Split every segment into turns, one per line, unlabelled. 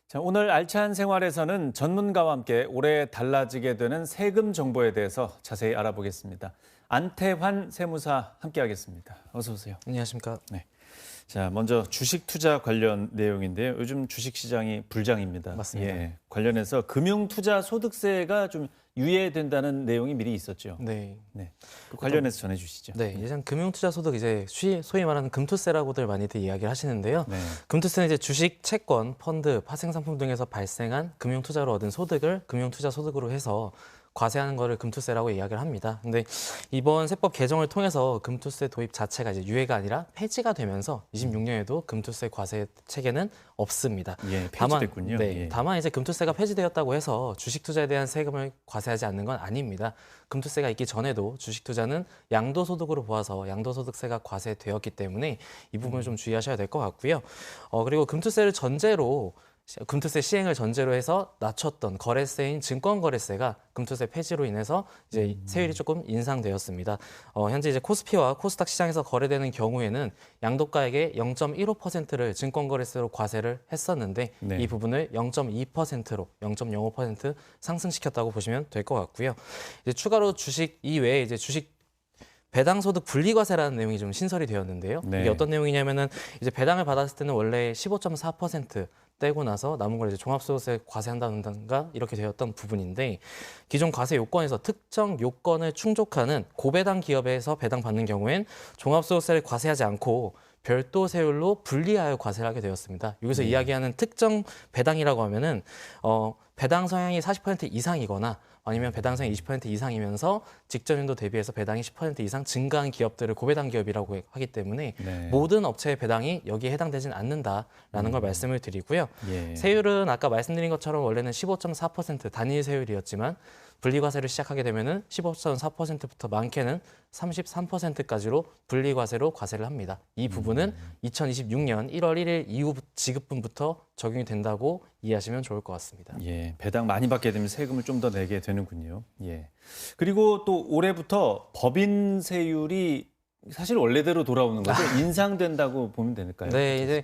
자, 오늘 알찬 생활에서는 전문가와 함께 올해 달라지게 되는 세금 정보에 대해서 자세히 알아보겠습니다. 안태환 세무사 함께하겠습니다. 어서 오세요.
안녕하십니까.
네. 자, 먼저 주식 투자 관련 내용인데요. 요즘 주식 시장이 불장입니다.
맞습니다.
예, 관련해서 금융 투자 소득세가 좀 유예된다는 내용이 미리 있었죠.
네.
네. 그 관련해서 전해주시죠.
네, 예전 금융투자소득 소위 말하는 금투세라고들 많이들 이야기를 하시는데요.
네.
금투세는 이제 주식, 채권, 펀드, 파생상품 등에서 발생한 금융투자로 얻은 소득을 금융투자소득으로 해서 과세하는 거를 금투세라고 이야기를 합니다. 근데 이번 세법 개정을 통해서 금투세 도입 자체가 이제 유예가 아니라 폐지가 되면서 26년에도 금투세 과세 체계는 없습니다.
예, 폐지됐군요. 예.
다만 이제 금투세가 폐지되었다고 해서 주식 투자에 대한 세금을 과세하지 않는 건 아닙니다. 금투세가 있기 전에도 주식 투자는 양도소득으로 보아서 양도소득세가 과세되었기 때문에 이 부분을 좀 주의하셔야 될 것 같고요. 그리고 금투세 시행을 전제로 해서 낮췄던 거래세인 증권거래세가 금투세 폐지로 인해서 이제 세율이 조금 인상되었습니다. 현재 이제 코스피와 코스닥 시장에서 거래되는 경우에는 양도가액의 0.15%를 증권거래세로 과세를 했었는데
네.
이 부분을 0.2%로 0.05% 상승시켰다고 보시면 될 것 같고요. 이제 추가로 주식 이외에 이제 주식 배당소득 분리과세라는 내용이 좀 신설이 되었는데요.
네.
이게 어떤 내용이냐면은 이제 배당을 받았을 때는 원래 15.4% 떼고 나서 남은 걸 이제 종합소득세 과세한다든가 이렇게 되었던 부분인데 기존 과세 요건에서 특정 요건을 충족하는 고배당 기업에서 배당 받는 경우엔 종합소득세를 과세하지 않고 별도 세율로 분리하여 과세를 하게 되었습니다. 여기서 이야기하는 특정 배당이라고 하면은 배당 성향이 40% 이상이거나 아니면 배당 성향이 20% 이상이면서 직전 연도 대비해서 배당이 10% 이상 증가한 기업들을 고배당 기업이라고 하기 때문에
네.
모든 업체의 배당이 여기에 해당되지는 않는다라는 걸 말씀을 드리고요.
예.
세율은 아까 말씀드린 것처럼 원래는 15.4% 단일 세율이었지만 분리과세를 시작하게 되면은 15.4%부터 많게는 33%까지로 분리과세로 과세를 합니다. 이 부분은 2026년 1월 1일 이후 지급분부터 적용이 된다고 이해하시면 좋을 것 같습니다.
예, 배당 많이 받게 되면 세금을 좀 더 내게 되는군요. 예. 그리고 또 올해부터 법인세율이 사실 원래대로 돌아오는 거죠? 인상된다고 보면 될까요?
네, 이제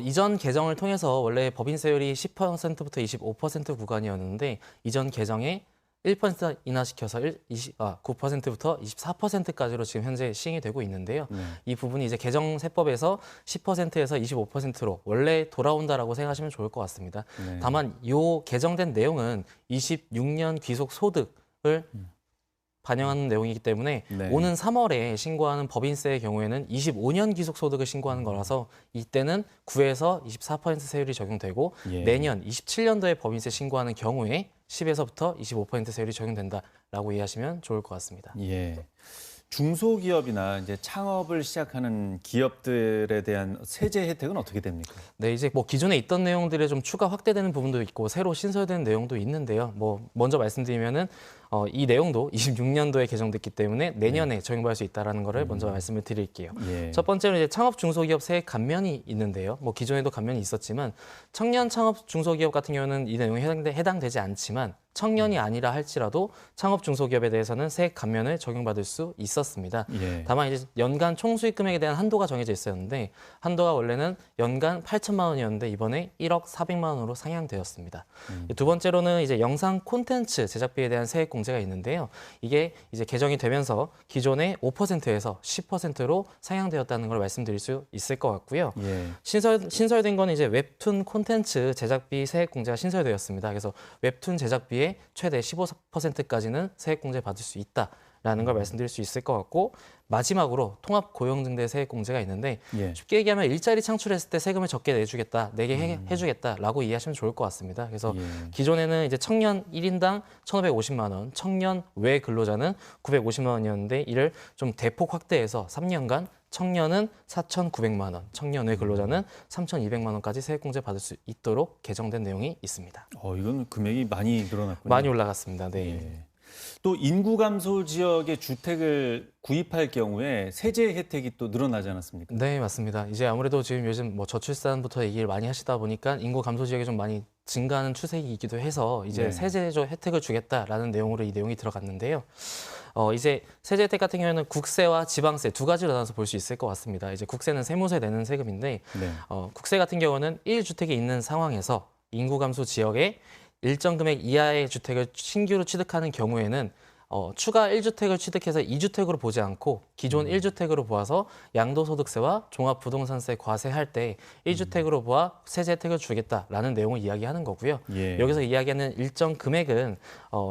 이전 개정을 통해서 원래 법인세율이 10%부터 25% 구간이었는데 이전 개정에 1% 인하시켜서 9%부터 24%까지로 지금 현재 시행이 되고 있는데요. 이 부분이 이제 개정 세법에서 10%에서 25%로 원래 돌아온다라고 생각하시면 좋을 것 같습니다.
네.
다만 이 개정된 내용은 26년 귀속 소득을 반영하는 내용이기 때문에
네.
오는 3월에 신고하는 법인세의 경우에는 25년 기속 소득을 신고하는 거라서 이때는 9에서 24% 세율이 적용되고
예.
내년 27년도에 법인세 신고하는 경우에 10에서부터 25% 세율이 적용된다라고 이해하시면 좋을 것 같습니다.
예. 중소기업이나 이제 창업을 시작하는 기업들에 대한 세제 혜택은 어떻게 됩니까?
네, 이제 뭐 기존에 있던 내용들에 좀 추가 확대되는 부분도 있고 새로 신설되는 내용도 있는데요. 뭐 먼저 말씀드리면은 이 내용도 26년도에 개정됐기 때문에 내년에 적용받을 수 있다라는 거를 먼저 말씀을 드릴게요.
예.
첫 번째로 이제 창업 중소기업 세액 감면이 있는데요. 뭐 기존에도 감면이 있었지만 청년 창업 중소기업 같은 경우는 이 내용에 해당되지 않지만 청년이 아니라 할지라도 창업 중소기업에 대해서는 세액 감면을 적용받을 수 있었습니다.
예.
다만 이제 연간 총수익 금액에 대한 한도가 정해져 있었는데 한도가 원래는 연간 8천만 원이었는데 이번에 1억 400만 원으로 상향되었습니다. 두 번째로는 이제 영상 콘텐츠 제작비에 대한 세액 공제가 있는데요. 이게 이제 개정이 되면서 기존의 5%에서 10%로 상향되었다는 걸 말씀드릴 수 있을 것 같고요.
예.
신설된 건 이제 웹툰 콘텐츠 제작비 세액 공제가 신설되었습니다. 그래서 웹툰 제작비의 최대 15%까지는 세액 공제 받을 수 있다라는 걸 말씀드릴 수 있을 것 같고 마지막으로 통합 고용 증대 세액 공제가 있는데
예.
쉽게 얘기하면 일자리 창출했을 때 세금을 적게 내게 해주겠다라고 이해하시면 좋을 것 같습니다. 그래서
예.
기존에는 이제 청년 1인당 1,550만 원, 청년 외 근로자는 950만 원이었는데 이를 좀 대폭 확대해서 3년간 청년은 4,900만 원, 청년 외 근로자는 3,200만 원까지 세액 공제 받을 수 있도록 개정된 내용이 있습니다.
이건 금액이 많이 늘어났군요.
많이 올라갔습니다. 네.
예. 또 인구 감소 지역의 주택을 구입할 경우에 세제 혜택이 또 늘어나지 않았습니까?
네, 맞습니다. 이제 아무래도 지금 요즘 뭐 저출산부터 얘기를 많이 하시다 보니까 인구 감소 지역이 좀 많이 증가하는 추세이기도 해서 이제
네.
세제적 혜택을 주겠다라는 내용으로 이 내용이 들어갔는데요. 이제 세제 혜택 같은 경우에는 국세와 지방세 두 가지로 나눠서 볼 수 있을 것 같습니다. 이제 국세는 세무서에 내는 세금인데
네.
국세 같은 경우는 1주택이 있는 상황에서 인구 감소 지역에 일정 금액 이하의 주택을 신규로 취득하는 경우에는 추가 1주택을 취득해서 2주택으로 보지 않고 기존 1주택으로 보아서 양도소득세와 종합부동산세 과세할 때 1주택으로 보아 세제 혜택을 주겠다라는 내용을 이야기하는 거고요.
예.
여기서 이야기하는 일정 금액은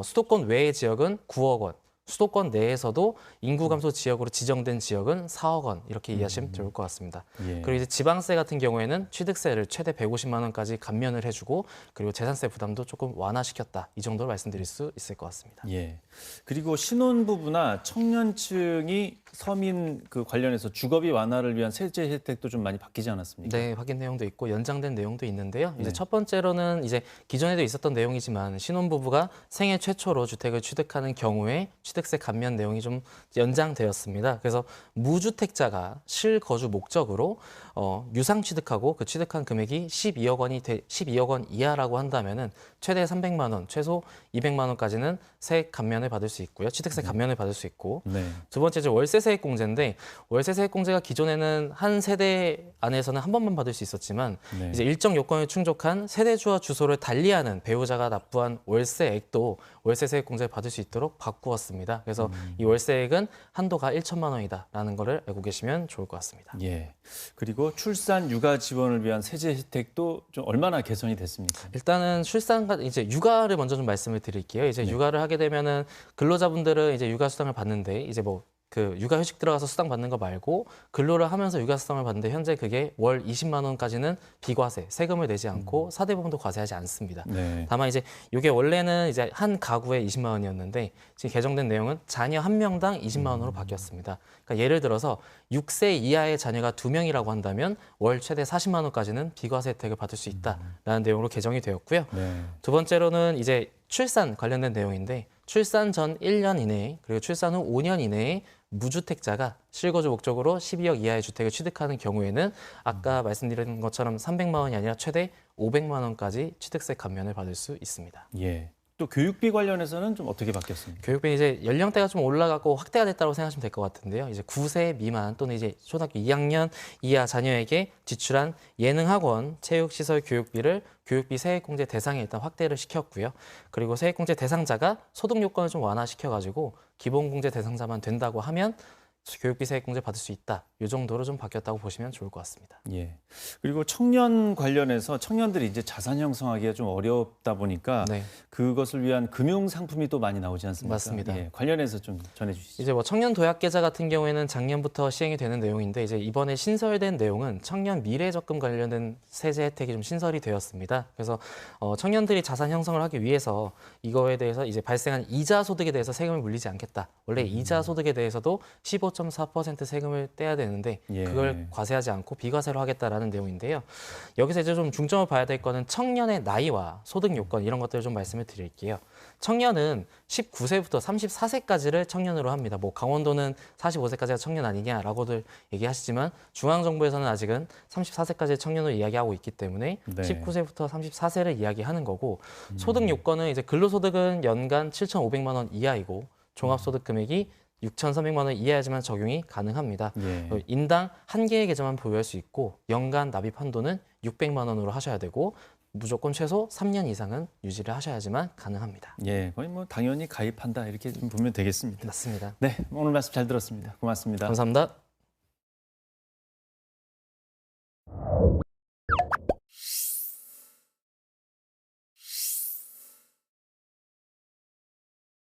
수도권 외의 지역은 9억 원, 수도권 내에서도 인구 감소 지역으로 지정된 지역은 4억 원 이렇게 이해하시면 좋을 것 같습니다.
예.
그리고 이제 지방세 같은 경우에는 취득세를 최대 150만 원까지 감면을 해주고 그리고 재산세 부담도 조금 완화시켰다 이 정도로 말씀드릴 수 있을 것 같습니다.
예. 그리고 신혼부부나 청년층이 서민 그 관련해서 주거비 완화를 위한 세제 혜택도 좀 많이 바뀌지 않았습니까?
네, 확인 내용도 있고 연장된 내용도 있는데요. 이제
네.
첫 번째로는 이제 기존에도 있었던 내용이지만 신혼부부가 생애 최초로 주택을 취득하는 경우에 취득세 감면 내용이 좀 연장되었습니다. 그래서 무주택자가 실거주 목적으로 유상 취득하고 그 취득한 금액이 12억 원 이하라고 한다면은 최대 300만 원, 최소 200만 원까지는 세액 감면을 받을 수 있고요. 취득세 감면을 받을 수 있고.
네.
두 번째 이제 월세 세액공제인데 월세 세액공제가 기존에는 한 세대 안에서는 한 번만 받을 수 있었지만
네.
이제 일정 요건을 충족한 세대주와 주소를 달리하는 배우자가 납부한 월세액도 월세 세액공제를 받을 수 있도록 바꾸었습니다. 그래서 이 월세액은 한도가 1천만 원이다라는 거를 알고 계시면 좋을 것 같습니다.
예. 그리고 출산 육아 지원을 위한 세제 혜택도 좀 얼마나 개선이 됐습니까?
일단은 출산과 이제 육아를 먼저 좀 말씀을 드릴게요. 이제 육아를 하게 되면은 근로자분들은 이제 육아 수당을 받는데 이제 뭐 그 육아휴직 들어가서 수당 받는 거 말고 근로를 하면서 육아 수당을 받는데 현재 그게 월 20만 원까지는 비과세, 세금을 내지 않고 사대보험도 과세하지 않습니다.
네.
다만 이제 이게 원래는 이제 한 가구에 20만 원이었는데 지금 개정된 내용은 자녀 한 명당 20만 원으로 바뀌었습니다. 그러니까 예를 들어서 6세 이하의 자녀가 2명이라고 한다면 월 최대 40만 원까지는 비과세 혜택을 받을 수 있다라는 내용으로 개정이 되었고요.
네.
두 번째로는 이제 출산 관련된 내용인데 출산 전 1년 이내에 그리고 출산 후 5년 이내에 무주택자가 실거주 목적으로 12억 이하의 주택을 취득하는 경우에는 아까 말씀드린 것처럼 300만 원이 아니라 최대 500만 원까지 취득세 감면을 받을 수 있습니다.
예. 또 교육비 관련해서는 좀 어떻게 바뀌었습니까?
교육비 이제 연령대가 좀 올라가고 확대가 됐다고 생각하시면 될 것 같은데요. 이제 9세 미만 또는 이제 초등학교 2학년 이하 자녀에게 지출한 예능학원, 체육시설 교육비를 교육비 세액공제 대상에 일단 확대를 시켰고요. 그리고 세액공제 대상자가 소득 요건을 좀 완화시켜가지고 기본공제 대상자만 된다고 하면 교육비 세액공제 받을 수 있다. 이 정도로 좀 바뀌었다고 보시면 좋을 것 같습니다.
예. 그리고 청년 관련해서 청년들이 이제 자산 형성하기가 좀 어렵다 보니까
네.
그것을 위한 금융 상품이 또 많이 나오지 않습니까?
맞습니다.
예. 관련해서 좀 전해 주시죠.
이제 뭐 청년 도약 계좌 같은 경우에는 작년부터 시행이 되는 내용인데 이제 이번에 신설된 내용은 청년 미래 적금 관련된 세제 혜택이 좀 신설이 되었습니다. 그래서 청년들이 자산 형성을 하기 위해서 이거에 대해서 이제 발생한 이자 소득에 대해서 세금을 물리지 않겠다. 원래 이자 소득에 대해서도 15.4% 세금을 떼야 되는데
예.
그걸 과세하지 않고 비과세로 하겠다라는 내용인데요. 여기서 이제 좀 중점을 봐야 될 거는 청년의 나이와 소득 요건 이런 것들을 좀 말씀을 드릴게요. 청년은 19세부터 34세까지를 청년으로 합니다. 뭐 강원도는 45세까지가 청년 아니냐라고들 얘기하시지만 중앙정부에서는 아직은 34세까지 청년을 이야기하고 있기 때문에
네.
19세부터 34세를 이야기하는 거고 소득 요건은 이제 근로소득은 연간 7,500만 원 이하이고 종합소득 금액이 6,300만 원 이하야지만 적용이 가능합니다.
예.
인당 한 개의 계좌만 보유할 수 있고 연간 납입 한도는 600만 원으로 하셔야 되고 무조건 최소 3년 이상은 유지를 하셔야지만 가능합니다.
예. 거의 뭐 당연히 가입한다 이렇게 좀 보면 되겠습니다.
맞습니다.
네. 오늘 말씀 잘 들었습니다. 고맙습니다.
감사합니다.